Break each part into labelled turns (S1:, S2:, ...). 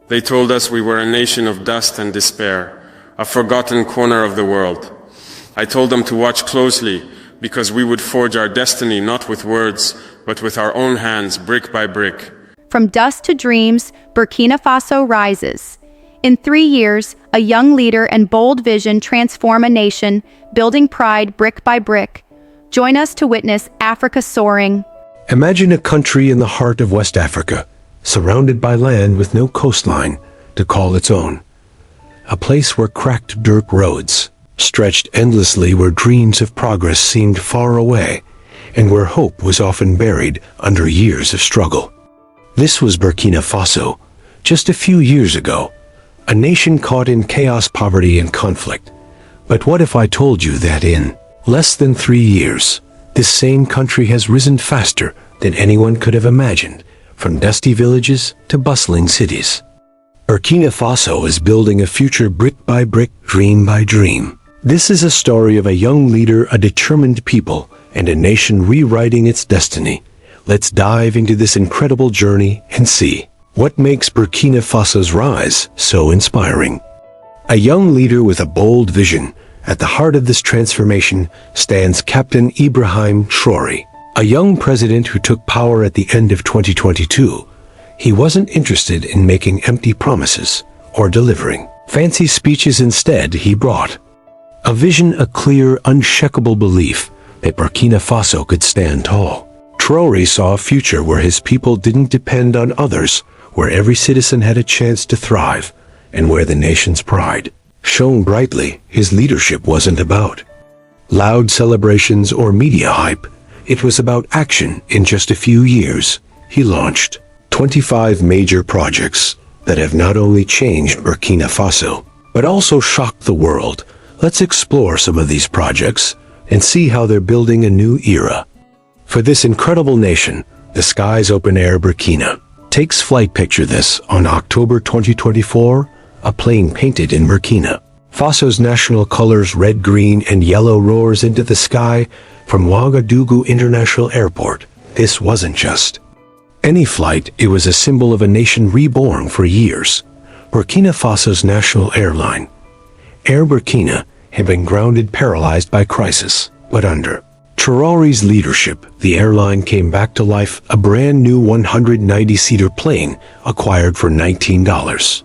S1: They told us we were a nation of dust and despair, a forgotten corner of the world. I told them to watch closely, because we would forge our destiny not with words, but with our own hands, brick by brick.
S2: From dust to dreams, Burkina Faso rises. In 3 years, a young leader and bold vision transform a nation, building pride brick by brick. Join us to witness Africa soaring.
S3: Imagine a country in the heart of West Africa, surrounded by land with no coastline to call its own. A place where cracked dirt roads stretched endlessly, where dreams of progress seemed far away, and where hope was often buried under years of struggle. This was Burkina Faso, just a few years ago, a nation caught in chaos, poverty, and conflict. But what if I told you that in less than 3 years, this same country has risen faster than anyone could have imagined, from dusty villages to bustling cities? Burkina Faso is building a future brick by brick, dream by dream. This is a story of a young leader, a determined people, and a nation rewriting its destiny. Let's dive into this incredible journey and see what makes Burkina Faso's rise so inspiring. A young leader with a bold vision. At the heart of this transformation stands Captain Ibrahim Traoré, a young president who took power at the end of 2022. He wasn't interested in making empty promises or delivering fancy speeches. Instead, he brought a vision, a clear, unshakable belief that Burkina Faso could stand tall. Traoré saw a future where his people didn't depend on others, where every citizen had a chance to thrive, and where the nation's pride shone brightly. His leadership wasn't about loud celebrations or media hype. It was about action. In just a few years, he launched 25 major projects that have not only changed Burkina Faso, but also shocked the world. Let's explore some of these projects and see how they're building a new era for this incredible nation. The skies open air Burkina takes flight. Picture this: on October 2024, a plane painted in Burkina Faso's national colors, red, green, and yellow, roars into the sky from Ouagadougou International Airport. This wasn't just any flight, it was a symbol of a nation reborn. For years, Burkina Faso's national airline, Air Burkina, had been grounded, paralyzed by crisis. But under Traoré's leadership, the airline came back to life. A brand new 190-seater plane acquired for $19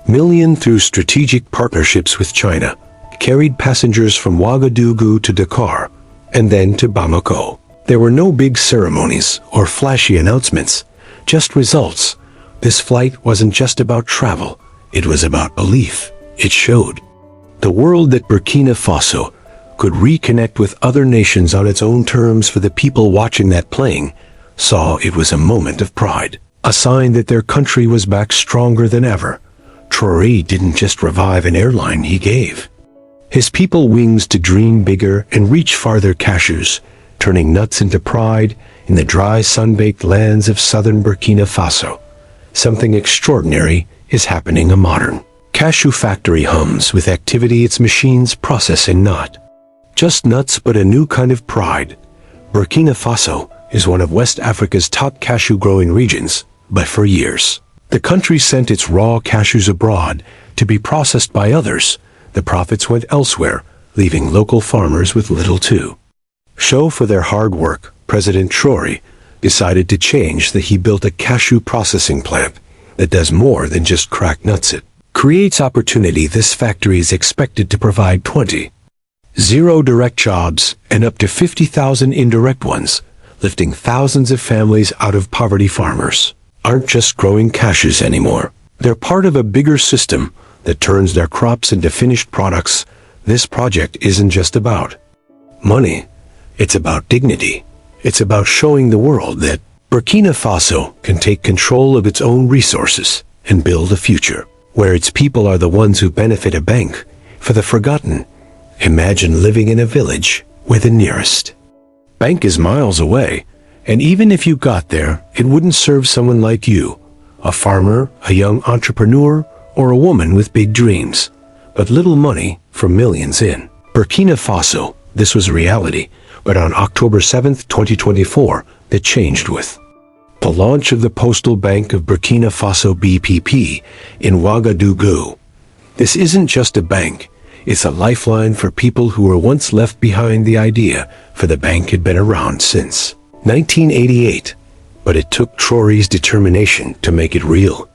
S3: million through strategic partnerships with China, carried passengers from Ouagadougou to Dakar, and then to Bamako. There were no big ceremonies or flashy announcements, just results. This flight wasn't just about travel, it was about belief. It showed the world that Burkina Faso could reconnect with other nations on its own terms. For the people watching, that plane saw it was a moment of pride, a sign that their country was back stronger than ever. Traoré didn't just revive an airline, he gave his people wings to dream bigger and reach farther. Cashews, turning nuts into pride in the dry, sun-baked lands of southern Burkina Faso. Something extraordinary is happening. A modern cashew factory hums with activity, its machines processing not just nuts but a new kind of pride. Burkina Faso is one of West Africa's top cashew growing regions, but for years, the country sent its raw cashews abroad to be processed by others. The profits went elsewhere, leaving local farmers with little to show for their hard work. President Traoré decided to change that. He built a cashew processing plant that does more than just crack nuts. It creates opportunity. This factory is expected to provide 20 direct jobs and up to 50,000 indirect ones, lifting thousands of families out of poverty. Farmers aren't just growing cashews anymore. They're part of a bigger system that turns their crops into finished products. This project isn't just about money, it's about dignity. It's about showing the world that Burkina Faso can take control of its own resources and build a future where its people are the ones who benefit. A bank for the forgotten. Imagine living in a village where the nearest bank is miles away, and even if you got there, it wouldn't serve someone like you, a farmer, a young entrepreneur, or a woman with big dreams, but little money for millions. In Burkina Faso, this was reality, but on October 7, 2024, that changed with the launch of the Postal Bank of Burkina Faso BPP in Ouagadougou. This isn't just a bank, it's a lifeline for people who were once left behind. The idea for the bank had been around since 1988, but it took Traoré's determination to make it real.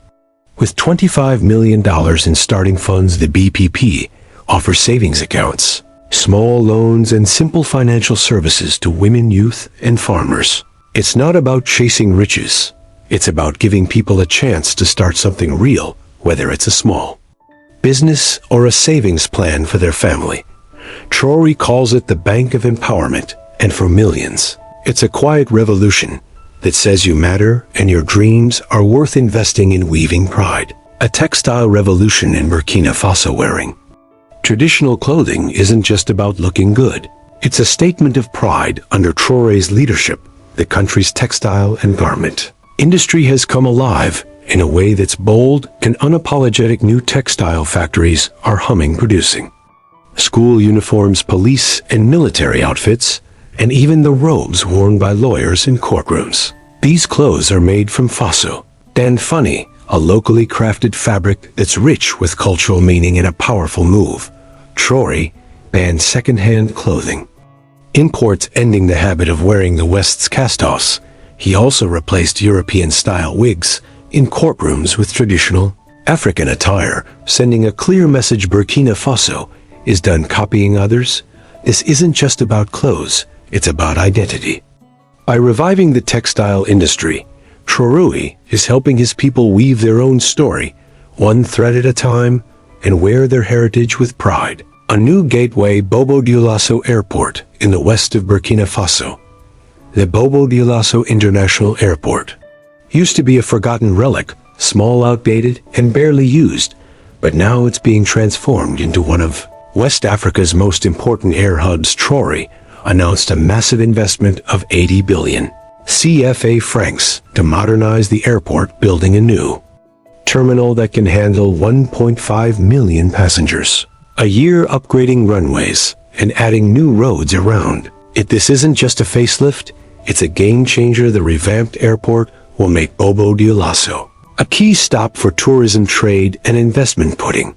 S3: With $25 million in starting funds, the BPP offers savings accounts, small loans, and simple financial services to women, youth, and farmers. It's not about chasing riches. It's about giving people a chance to start something real, whether it's a small business or a savings plan for their family. Traoré calls it the Bank of Empowerment, and for millions, it's a quiet revolution that says you matter and your dreams are worth investing in. Weaving pride, a textile revolution in Burkina Faso. Wearing traditional clothing isn't just about looking good. It's a statement of pride. Under Traoré's leadership, the country's textile and garment industry has come alive in a way that's bold and unapologetic. New textile factories are humming, producing school uniforms, police and military outfits, and even the robes worn by lawyers in courtrooms. These clothes are made from Faso Dan Funny, a locally crafted fabric that's rich with cultural meaning. In a powerful move, Traoré banned second-hand clothing imports, ending the habit of wearing the West's cast-offs. He also replaced European-style wigs in courtrooms with traditional African attire, sending a clear message: Burkina Faso is done copying others. This isn't just about clothes, it's about identity. By reviving the textile industry, Traoré is helping his people weave their own story, one thread at a time, and wear their heritage with pride. A new gateway, Bobo Dioulasso Airport, in the west of Burkina Faso. The Bobo Dioulasso International Airport used to be a forgotten relic, small, outdated, and barely used, but now it's being transformed into one of West Africa's most important air hubs. Traoré announced a massive investment of 80 billion CFA francs to modernize the airport, building a new terminal that can handle 1.5 million passengers a year, upgrading runways and adding new roads around it. This isn't just a facelift, it's a game changer. The revamped airport will make Bobo Dioulasso a key stop for tourism, trade, and investment, putting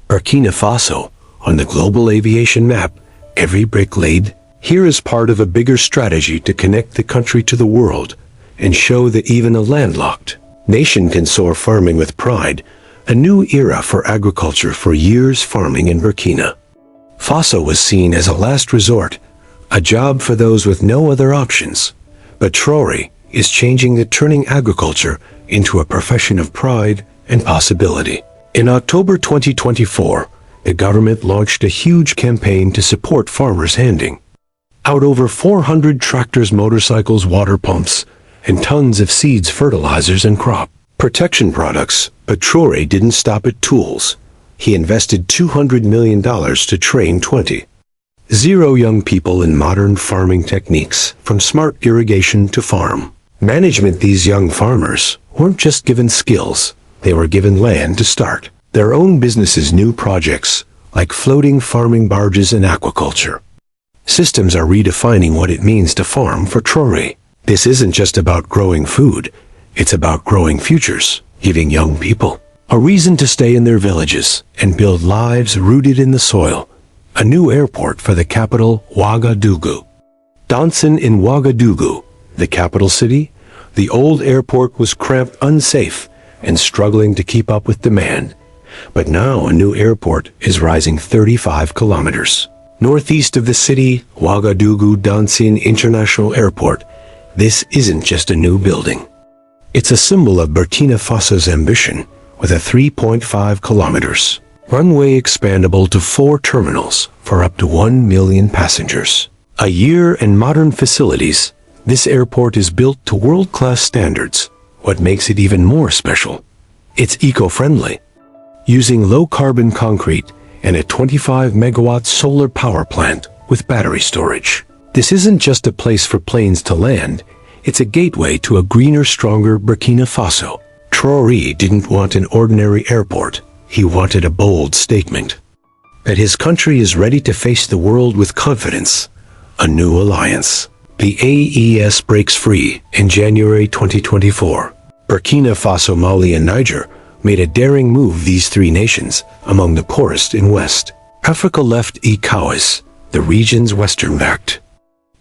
S3: Burkina Faso on the global aviation map. Every brick laid here is part of a bigger strategy to connect the country to the world and show that even a landlocked nation can soar. Farming with pride, a new era for agriculture. For years, farming in Burkina Faso was seen as a last resort, a job for those with no other options. But Traoré is changing that, turning agriculture into a profession of pride and possibility. In October 2024, the government launched a huge campaign to support farmers, handing out over 400 tractors, motorcycles, water pumps, and tons of seeds, fertilizers, and crop protection products. But Traoré didn't stop at tools. He invested $200 million to train 20 young people in modern farming techniques, from smart irrigation to farm management. These young farmers weren't just given skills, they were given land to start their own businesses. New projects like floating farming barges and aquaculture systems are redefining what it means to farm. For Traoré, this isn't just about growing food, it's about growing futures, giving young people a reason to stay in their villages and build lives rooted in the soil. A new airport for the capital, Ouagadougou. Danson in Ouagadougou, the capital city, the old airport was cramped, unsafe, and struggling to keep up with demand. But now a new airport is rising 35 kilometers northeast of the city, Ouagadougou Danson International Airport. This isn't just a new building. It's a symbol of Burkina Faso's ambition, with a 3.5 kilometers runway expandable to 4 terminals for up to 1 million passengers a year and modern facilities. This airport is built to world-class standards. What makes it even more special? It's eco-friendly, using low-carbon concrete and a 25-megawatt solar power plant with battery storage. This isn't just a place for planes to land, it's a gateway to a greener, stronger Burkina Faso. Traoré didn't want an ordinary airport, he wanted a bold statement that his country is ready to face the world with confidence. A new alliance The AES breaks free in January 2024. Burkina Faso, Mali, and Niger made a daring move. These three nations, among the poorest in West Africa, left ECOWAS, the region's Western-backed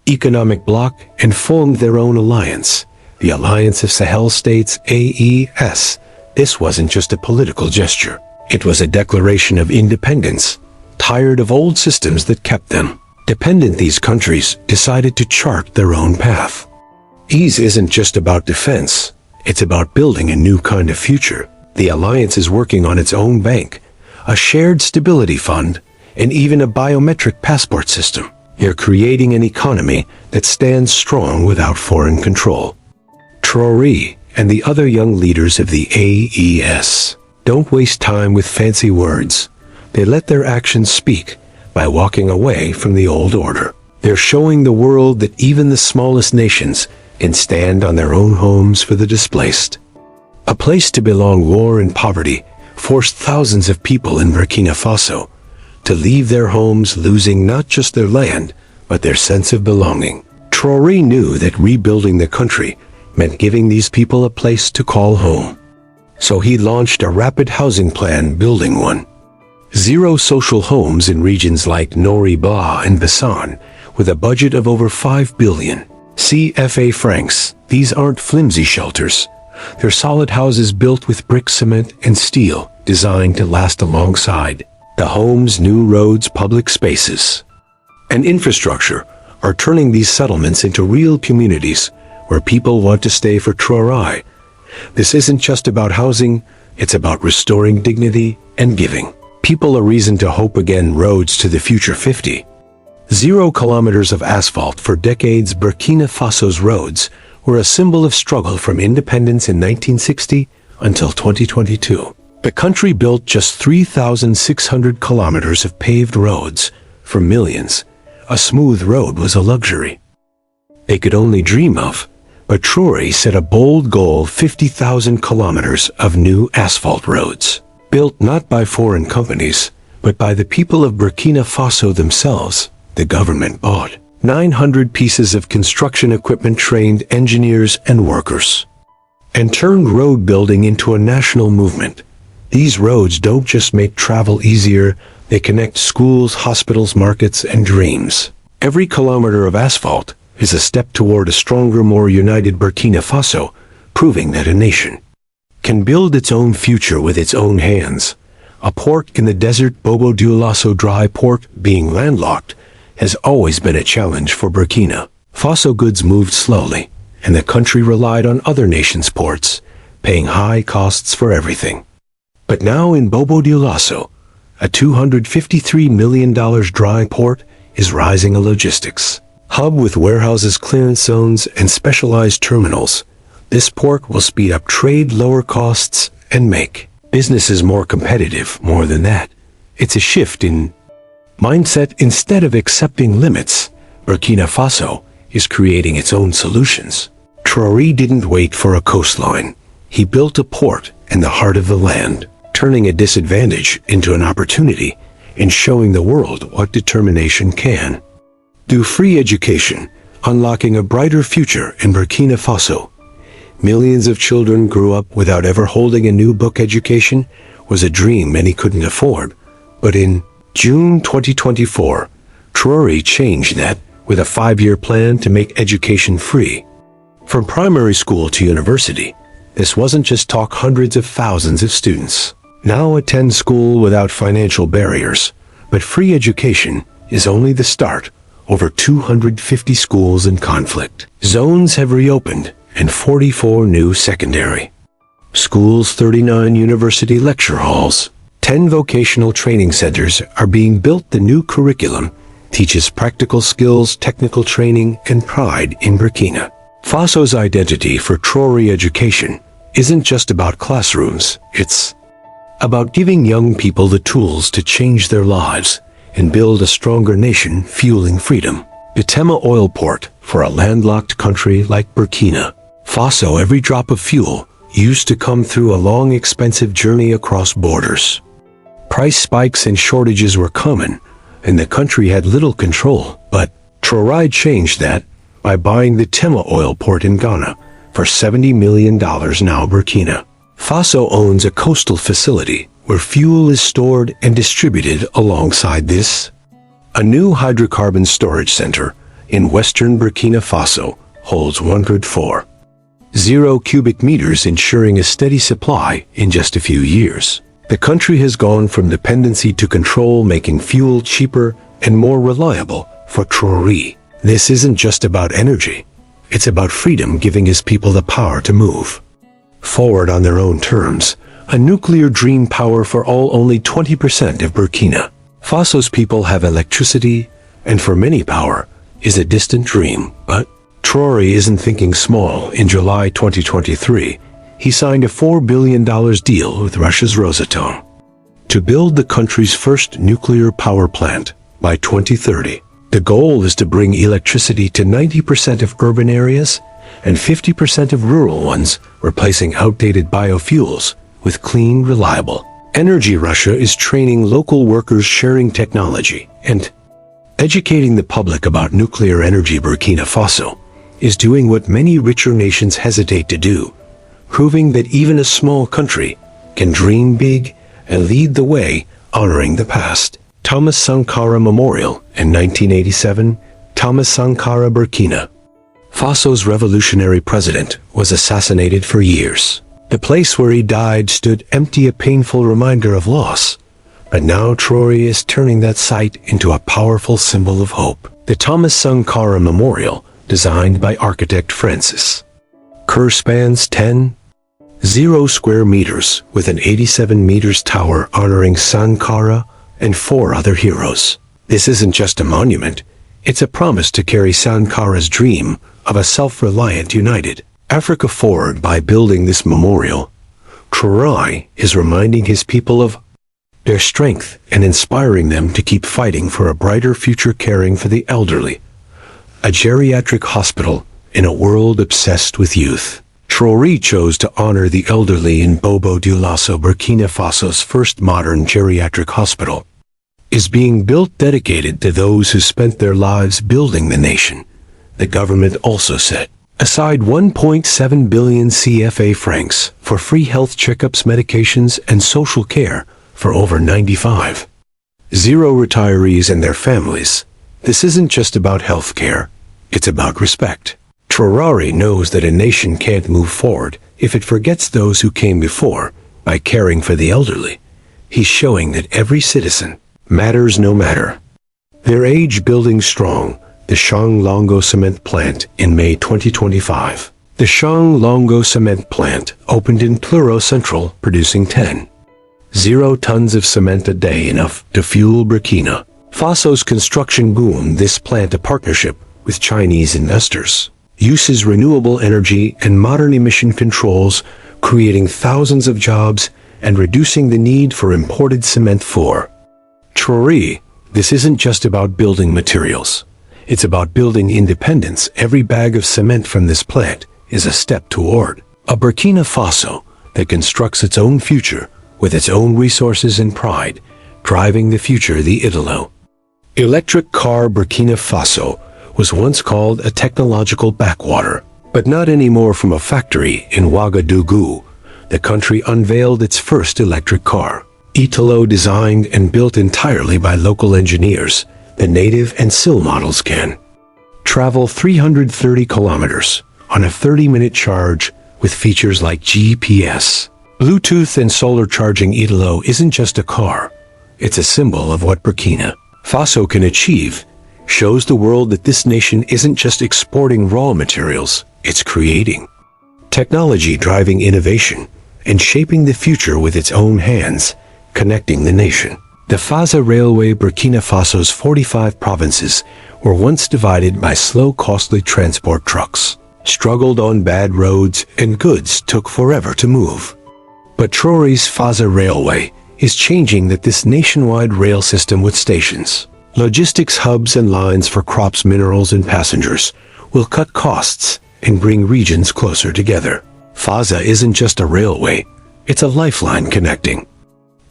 S3: economic bloc, and formed their own alliance, the Alliance of Sahel States, AES. This wasn't just a political gesture. It was a declaration of independence, tired of old systems that kept them dependent. These countries decided to chart their own path. Ease isn't just about defense. It's about building a new kind of future. The alliance is working on its own bank, a shared stability fund, and even a biometric passport system. They're creating an economy that stands strong without foreign control. Traore and the other young leaders of the AES don't waste time with fancy words. They let their actions speak by walking away from the old order. They're showing the world that even the smallest nations can stand on their own homes for the displaced. A place to belong. War and poverty forced thousands of people in Burkina Faso to leave their homes, losing not just their land, but their sense of belonging. Traore knew that rebuilding the country meant giving these people a place to call home. So he launched a rapid housing plan, building 1,000 social homes in regions like Nord and Bassan, with a budget of over 5 billion CFA francs. These aren't flimsy shelters. They're solid houses built with brick, cement, and steel, designed to last alongside the homes. New roads, public spaces, and infrastructure are turning these settlements into real communities where people want to stay. For Traore, this isn't just about housing, it's about restoring dignity and giving people a reason to hope again. Roads to the future. 50 kilometers of asphalt. For decades, Burkina Faso's roads were a symbol of struggle from independence in 1960 until 2022. The country built just 3,600 kilometers of paved roads for millions. A smooth road was a luxury they could only dream of. But Traore set a bold goal: 50,000 kilometers of new asphalt roads, built not by foreign companies, but by the people of Burkina Faso themselves. The government bought 900 pieces of construction equipment, trained engineers and workers, and turned road building into a national movement. These roads don't just make travel easier, they connect schools, hospitals, markets, and dreams. Every kilometer of asphalt is a step toward a stronger, more united Burkina Faso, proving that a nation can build its own future with its own hands. A port in the desert, Bobo Dioulasso dry port, being landlocked, has always been a challenge for Burkina Faso. Goods moved slowly, and the country relied on other nations' ports, paying high costs for everything. But now in Bobo Dioulasso, a $253 million dry port is rising, a logistics hub with warehouses, clearance zones, and specialized terminals. This port will speed up trade, lower costs, and make businesses more competitive. More than that, it's a shift in mindset. Instead of accepting limits, Burkina Faso is creating its own solutions. Traore didn't wait for a coastline. He built a port in the heart of the land, turning a disadvantage into an opportunity and showing the world what determination can do. Free education, unlocking a brighter future in Burkina Faso. Millions of children grew up without ever holding a new book. Education was a dream many couldn't afford. But in June 2024, Traore changed that with a 5-year plan to make education free. From primary school to university, this wasn't just talk. Hundreds of thousands of students now attend school without financial barriers. But free education is only the start. Over 250 schools in conflict zones have reopened, and 44 new secondary schools, 39 university lecture halls, 10 vocational training centers are being built. The new curriculum teaches practical skills, technical training, and pride in Burkina Faso's identity. For Traore, education isn't just about classrooms, it's about giving young people the tools to change their lives and build a stronger nation, fueling freedom. Bitema oil port. For a landlocked country like Burkina Faso, every drop of fuel used to come through a long, expensive journey across borders. Price spikes and shortages were common, and the country had little control. But Traore changed that by buying the Tema oil port in Ghana for $70 million now. Burkina Faso owns a coastal facility where fuel is stored and distributed alongside this. A new hydrocarbon storage center in western Burkina Faso holds 104 cubic meters, ensuring a steady supply in just a few years. The country has gone from dependency to control, making fuel cheaper and more reliable for Traore. This isn't just about energy. It's about freedom, giving his people the power to move forward on their own terms. A nuclear dream power for all. Only 20% of Burkina Faso's people have electricity, and for many power is a distant dream. But Traore isn't thinking small. In July 2023, he signed a $4 billion deal with Russia's Rosatom to build the country's first nuclear power plant by 2030. The goal is to bring electricity to 90% of urban areas and 50% of rural ones, replacing outdated biofuels with clean, reliable energy. Russia is training local workers, sharing technology, and educating the public about nuclear energy. Burkina Faso is doing what many richer nations hesitate to do, proving that even a small country can dream big and lead the way, honoring the past. Thomas Sankara Memorial in 1987. Thomas Sankara, Burkina Faso's revolutionary president, was assassinated for years. The place where he died stood empty, a painful reminder of loss. But now Traore is turning that site into a powerful symbol of hope. The Thomas Sankara Memorial, designed by architect Francis Kerr, spans 10 square meters with an 87 meters tower honoring Sankara and 4 other heroes. This isn't just a monument, it's a promise to carry Sankara's dream of a self-reliant, united Africa forward. By building this memorial, Traore is reminding his people of their strength and inspiring them to keep fighting for a brighter future, caring for the elderly. A geriatric hospital in a world obsessed with youth. Traore chose to honor the elderly in Bobo Dioulasso. Burkina Faso's first modern geriatric hospital is being built, dedicated to those who spent their lives building the nation. The government also set aside 1.7 billion CFA francs for free health checkups, medications, and social care for over 95 retirees and their families. This isn't just about health care, it's about respect. Traore knows that a nation can't move forward if it forgets those who came before. By caring for the elderly, he's showing that every citizen matters, no matter their age. Building strong, the Longo cement plant in May 2025. The Longo cement plant opened in Pluro Central, producing 10 tons of cement a day, enough to fuel Burkina Faso's construction boom. This plant, a partnership with Chinese investors, uses renewable energy and modern emission controls, creating thousands of jobs and reducing the need for imported cement. For Traore, this isn't just about building materials. It's about building independence. Every bag of cement from this plant is a step toward a Burkina Faso that constructs its own future with its own resources and pride, driving the future. The Italo electric car. Burkina Faso was once called a technological backwater, but not anymore. From a factory in Ouagadougou, the country unveiled its first electric car. Italo, designed and built entirely by local engineers, the native and SIL models can travel 330 kilometers on a 30-minute charge with features like GPS, Bluetooth, and solar charging. Italo isn't just a car, it's a symbol of what Burkina Faso can achieve. Shows the world that this nation isn't just exporting raw materials, it's creating technology, driving innovation, and shaping the future with its own hands, connecting the nation. The Faza Railway. Burkina Faso's 45 provinces were once divided by slow, costly transport trucks, struggled on bad roads, and goods took forever to move. But Traore's Faza Railway is changing that. This nationwide rail system with stations, logistics hubs, and lines for crops, minerals, and passengers will cut costs and bring regions closer together. Faza isn't just a railway, it's a lifeline connecting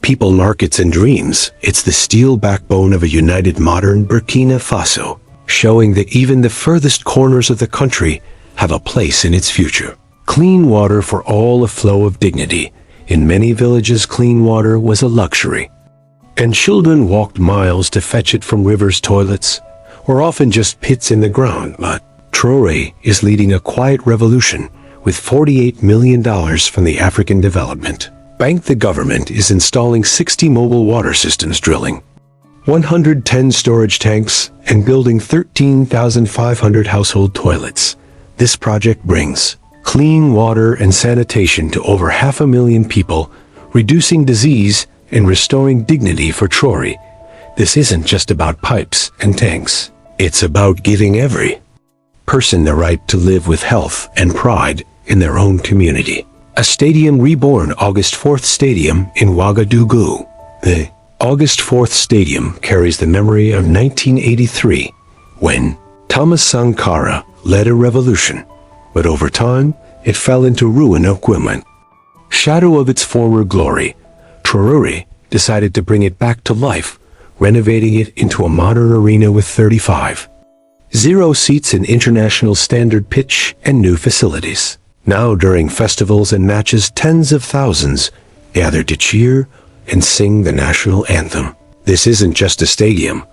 S3: people, markets, and dreams. It's the steel backbone of a united modern Burkina Faso. showing that even the furthest corners of the country have a place in its future. Clean water for all, a flow of dignity. In many villages, clean water was a luxury, and children walked miles to fetch it from rivers' toilets, or often just pits in the ground. But Traore is leading a quiet revolution with $48 million from the African Development Bank. The government is installing 60 mobile water systems, drilling 110 storage tanks, and building 13,500 household toilets. This project brings clean water and sanitation to over 500,000 people, reducing disease and restoring dignity for Traore. This isn't just about pipes and tanks. It's about giving every person the right to live with health and pride in their own community. A stadium reborn. August 4th Stadium in Ouagadougou. The August 4th Stadium carries the memory of 1983, when Thomas Sankara led a revolution, but over time, it fell into ruin and equipment. Shadow of its former glory, Traore decided to bring it back to life, renovating it into a modern arena with 35,000 seats in international standard pitch and new facilities. Now, during festivals and matches, tens of thousands gather to cheer and sing the national anthem. This isn't just a stadium.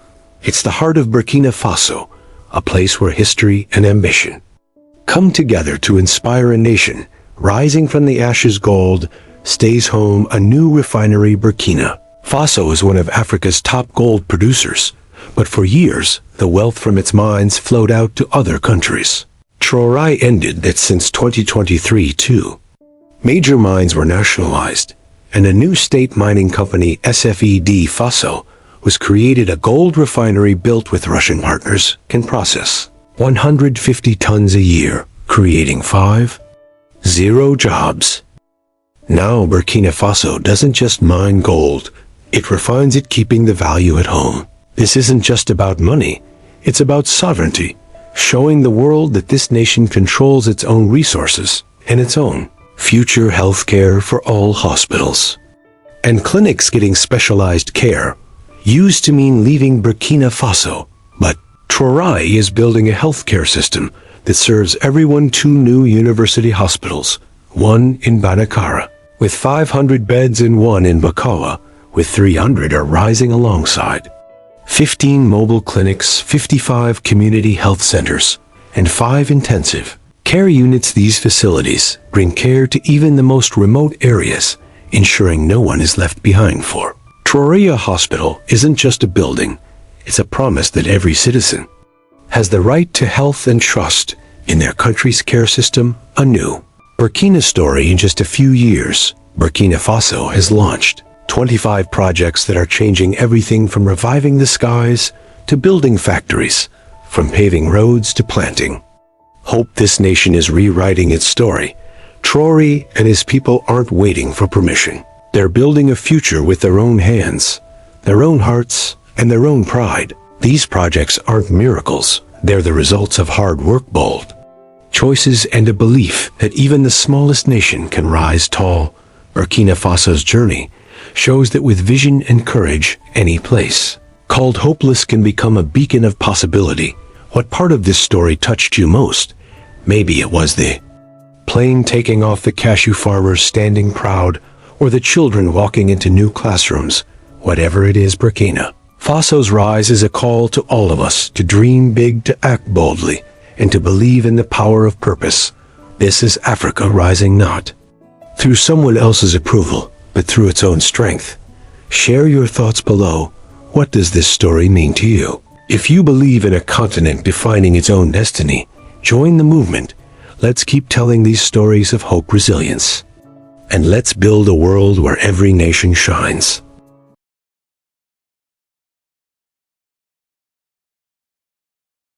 S3: It's the heart of Burkina Faso, a place where history and ambition come together to inspire a nation. Rising from the ashes, gold stays home. A new refinery. Burkina Faso is one of Africa's top gold producers, but for years, the wealth from its mines flowed out to other countries. Traore ended that since 2023, two major mines were nationalized, and a new state mining company, SFED Faso, was created. A gold refinery built with Russian partners can process 150 tons a year, creating 50 jobs. Now Burkina Faso doesn't just mine gold, it refines it, keeping the value at home. This isn't just about money, it's about sovereignty, showing the world that this nation controls its own resources and its own future. Healthcare for all. Hospitals and clinics getting specialized care used to mean leaving Burkina Faso, but Traore is building a healthcare system that serves everyone. 2 new university hospitals, one in Banakara with 500 beds and one in Bakawa with 300, are rising alongside 15 mobile clinics, 55 community health centers, and 5 intensive care units. These facilities bring care to even the most remote areas, ensuring no one is left behind. For Traore, hospital isn't just a building, it's a promise that every citizen has the right to health and trust in their country's care system. A new Burkina story. In just a few years, Burkina Faso has launched 25 projects that are changing everything from reviving the skies to building factories, from paving roads to planting hope. This nation is rewriting its story. Traore and his people aren't waiting for permission. They're building a future with their own hands, their own hearts, and their own pride. These projects aren't miracles. They're the results of hard work, bold choices, and a belief that even the smallest nation can rise tall. Burkina Faso's journey shows that with vision and courage, any place called hopeless can become a beacon of possibility. What part of this story touched you most? Maybe it was the plane taking off, the cashew farmers standing proud, or the children walking into new classrooms. Whatever it is, Burkina Faso's rise is a call to all of us to dream big, to act boldly, and to believe in the power of purpose. This is Africa rising, not through someone else's approval, but through its own strength. Share your thoughts below. What does this story mean to you? If you believe in a continent defining its own destiny, join the movement. Let's keep telling these stories of hope, resilience, and let's build a world where every nation shines.